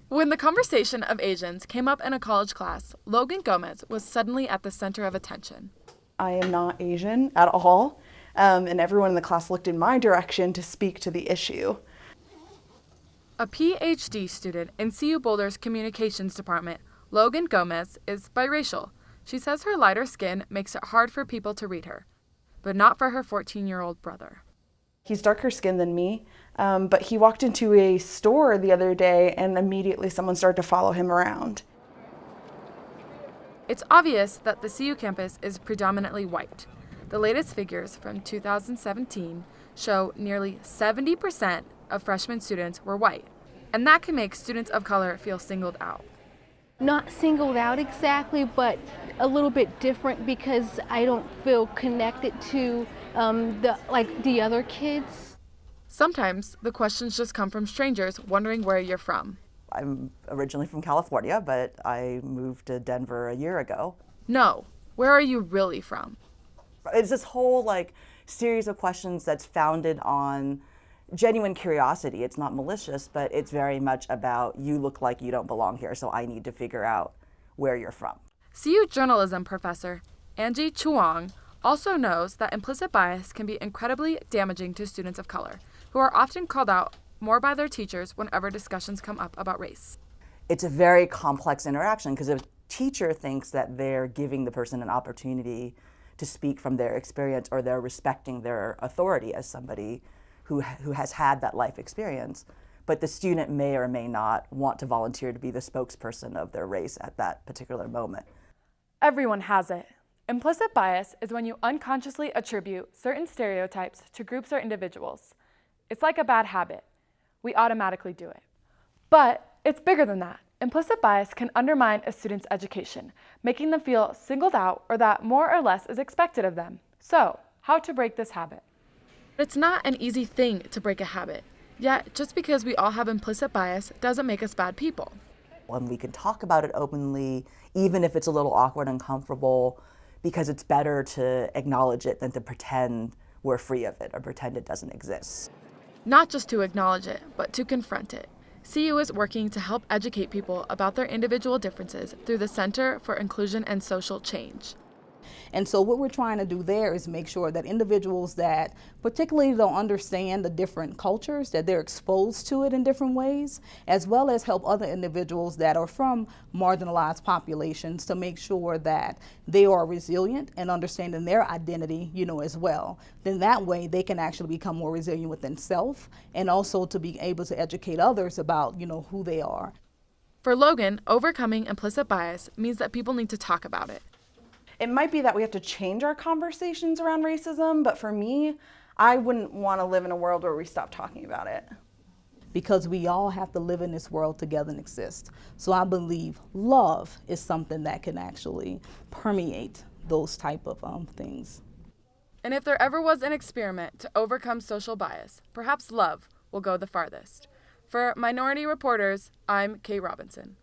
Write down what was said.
When the conversation of Asians came up in a college class, Logan Gomez was suddenly at the center of attention. I am not Asian at all, and everyone in the class looked in my direction to speak to the issue. A PhD student in CU Boulder's communications department, Logan Gomez is biracial. She says her lighter skin makes it hard for people to read her, but not for her 14-year-old brother. He's darker skinned than me, but he walked into a store the other day and immediately someone started to follow him around. It's obvious that the CU campus is predominantly white. The latest figures from 2017 show nearly 70% of freshman students were white, and that can make students of color feel singled out. Not singled out exactly, but a little bit different because I don't feel connected to the other kids. Sometimes the questions just come from strangers wondering where you're from. I'm originally from California, but I moved to Denver a year ago. No, where are you really from? It's this whole series of questions that's founded on genuine curiosity. It's not malicious, but it's very much about you look like you don't belong here, so I need to figure out where you're from. CU journalism professor Angie Chuang also knows that implicit bias can be incredibly damaging to students of color, who are often called out more by their teachers whenever discussions come up about race. It's a very complex interaction because if a teacher thinks that they're giving the person an opportunity to speak from their experience or they're respecting their authority as somebody who has had that life experience, but the student may or may not want to volunteer to be the spokesperson of their race at that particular moment. Everyone has it. Implicit bias is when you unconsciously attribute certain stereotypes to groups or individuals. It's like a bad habit. We automatically do it. But it's bigger than that. Implicit bias can undermine a student's education, making them feel singled out or that more or less is expected of them. So, how to break this habit? It's not an easy thing to break a habit. Yet, just because we all have implicit bias doesn't make us bad people. When we can talk about it openly, even if it's a little awkward and uncomfortable, because it's better to acknowledge it than to pretend we're free of it or pretend it doesn't exist. Not just to acknowledge it, but to confront it. CU is working to help educate people about their individual differences through the Center for Inclusion and Social Change. And so what we're trying to do there is make sure that individuals that particularly don't understand the different cultures, that they're exposed to it in different ways, as well as help other individuals that are from marginalized populations to make sure that they are resilient and understanding their identity, as well. Then that way they can actually become more resilient within self and also to be able to educate others about, who they are. For Logan, overcoming implicit bias means that people need to talk about it. It might be that we have to change our conversations around racism, but for me, I wouldn't want to live in a world where we stop talking about it. Because we all have to live in this world together and exist. So I believe love is something that can actually permeate those type of things. And if there ever was an experiment to overcome social bias, perhaps love will go the farthest. For Minority Reporters, I'm Kate Robinson.